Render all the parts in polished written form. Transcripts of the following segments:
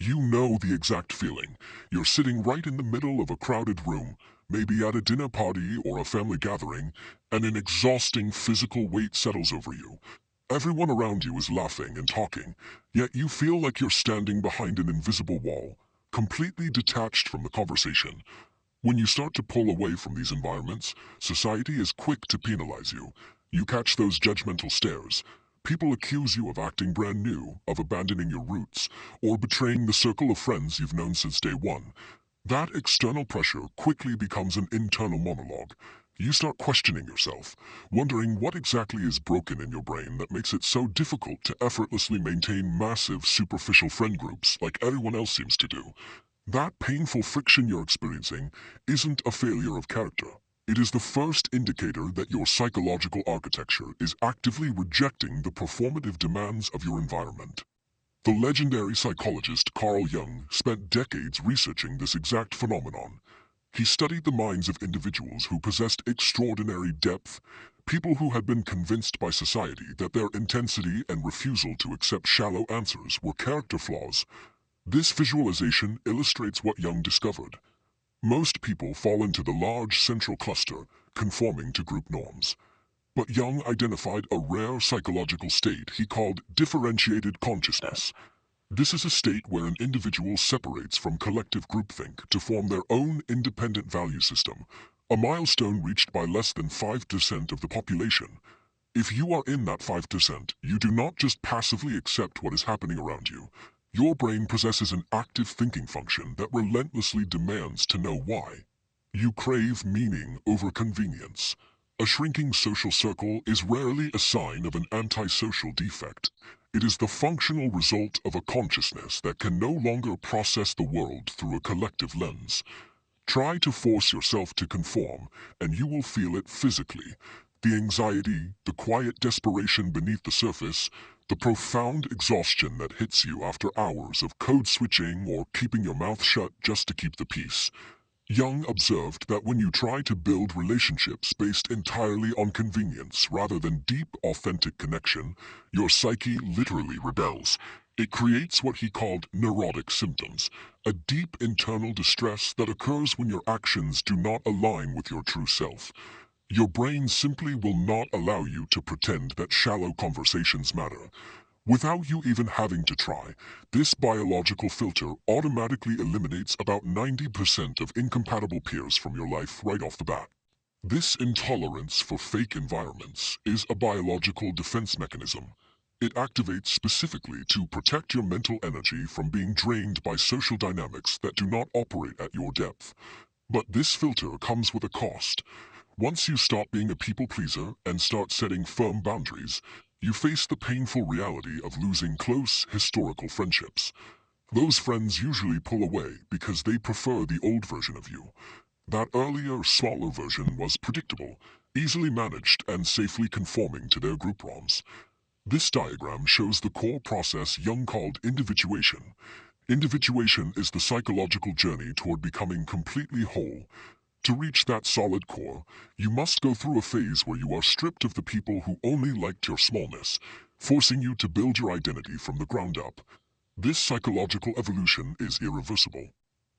You know the exact feeling. You're sitting right in the middle of a crowded room, maybe at a dinner party or a family gathering, and an exhausting physical weight settles over you. Everyone around you is laughing and talking, yet you feel like you're standing behind an invisible wall, completely detached from the conversation. When you start to pull away from these environments, society is quick to penalize you. You catch those judgmental stares. People accuse you of acting brand new, of abandoning your roots, or betraying the circle of friends you've known since day one. That external pressure quickly becomes an internal monologue. You start questioning yourself, wondering what exactly is broken in your brain that makes it so difficult to effortlessly maintain massive, superficial friend groups like everyone else seems to do. That painful friction you're experiencing isn't a failure of character. It is the first indicator that your psychological architecture is actively rejecting the performative demands of your environment. The legendary psychologist Carl Jung spent decades researching this exact phenomenon. He studied the minds of individuals who possessed extraordinary depth, people who had been convinced by society that their intensity and refusal to accept shallow answers were character flaws. This visualization illustrates what Jung discovered. Most people fall into the large central cluster, conforming to group norms. But Jung identified a rare psychological state he called differentiated consciousness. This is a state where an individual separates from collective groupthink to form their own independent value system, a milestone reached by less than 5% of the population. If you are in that 5%, you do not just passively accept what is happening around you. Your brain possesses an active thinking function that relentlessly demands to know why. You crave meaning over convenience. A shrinking social circle is rarely a sign of an antisocial defect. It is the functional result of a consciousness that can no longer process the world through a collective lens. Try to force yourself to conform, and you will feel it physically. The anxiety, the quiet desperation beneath the surface, the profound exhaustion that hits you after hours of code switching or keeping your mouth shut just to keep the peace. Jung observed that when you try to build relationships based entirely on convenience rather than deep, authentic connection, your psyche literally rebels. It creates what he called neurotic symptoms, a deep internal distress that occurs when your actions do not align with your true self. Your brain simply will not allow you to pretend that shallow conversations matter. Without you even having to try, this biological filter automatically eliminates about 90% of incompatible peers from your life right off the bat. This intolerance for fake environments is a biological defense mechanism. It activates specifically to protect your mental energy from being drained by social dynamics that do not operate at your depth. But this filter comes with a cost. Once you stop being a people pleaser and start setting firm boundaries, you face the painful reality of losing close, historical friendships. Those friends usually pull away because they prefer the old version of you. That earlier, smaller version was predictable, easily managed, and safely conforming to their group norms. This diagram shows the core process Jung called individuation. Individuation is the psychological journey toward becoming completely whole. To reach that solid core, you must go through a phase where you are stripped of the people who only liked your smallness, forcing you to build your identity from the ground up. This psychological evolution is irreversible.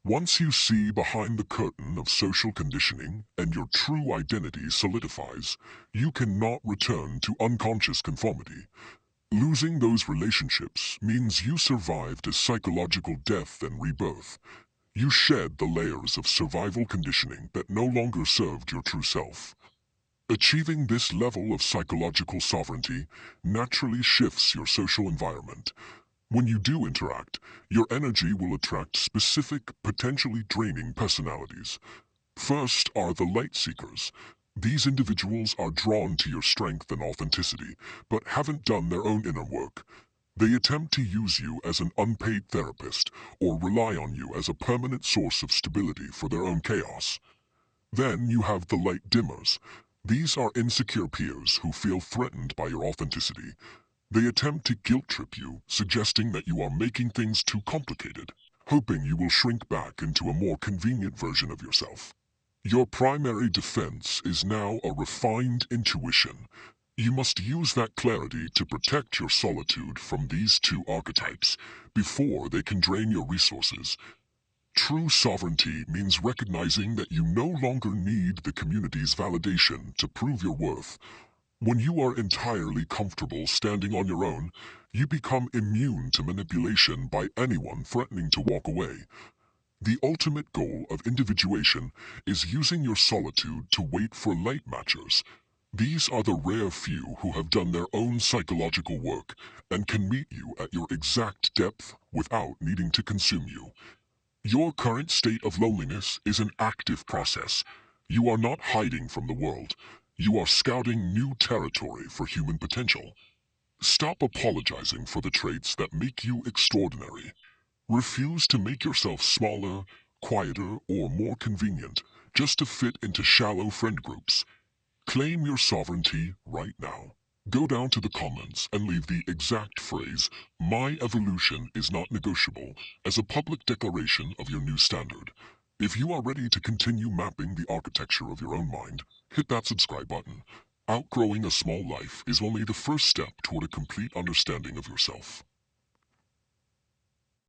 Once you see behind the curtain of social conditioning and your true identity solidifies, you cannot return to unconscious conformity. Losing those relationships means you survived a psychological death and rebirth. You shed the layers of survival conditioning that no longer served your true self. Achieving this level of psychological sovereignty naturally shifts your social environment. When you do interact, your energy will attract specific, potentially draining personalities. First are the light seekers. These individuals are drawn to your strength and authenticity, but haven't done their own inner work. They attempt to use you as an unpaid therapist or rely on you as a permanent source of stability for their own chaos. Then you have the light dimmers. These are insecure peers who feel threatened by your authenticity. They attempt to guilt trip you, suggesting that you are making things too complicated, hoping you will shrink back into a more convenient version of yourself. Your primary defense is now a refined intuition. You must use that clarity to protect your solitude from these two archetypes before they can drain your resources. True sovereignty means recognizing that you no longer need the community's validation to prove your worth. When you are entirely comfortable standing on your own, you become immune to manipulation by anyone threatening to walk away. The ultimate goal of individuation is using your solitude to wait for light matchers. These are the rare few who have done their own psychological work and can meet you at your exact depth without needing to consume you. Your current state of loneliness is an active process. You are not hiding from the world. You are scouting new territory for human potential. Stop apologizing for the traits that make you extraordinary. Refuse to make yourself smaller, quieter, or more convenient just to fit into shallow friend groups. Claim your sovereignty right now. Go down to the comments and leave the exact phrase, "My evolution is not negotiable," as a public declaration of your new standard. If you are ready to continue mapping the architecture of your own mind, hit that subscribe button. Outgrowing a small life is only the first step toward a complete understanding of yourself.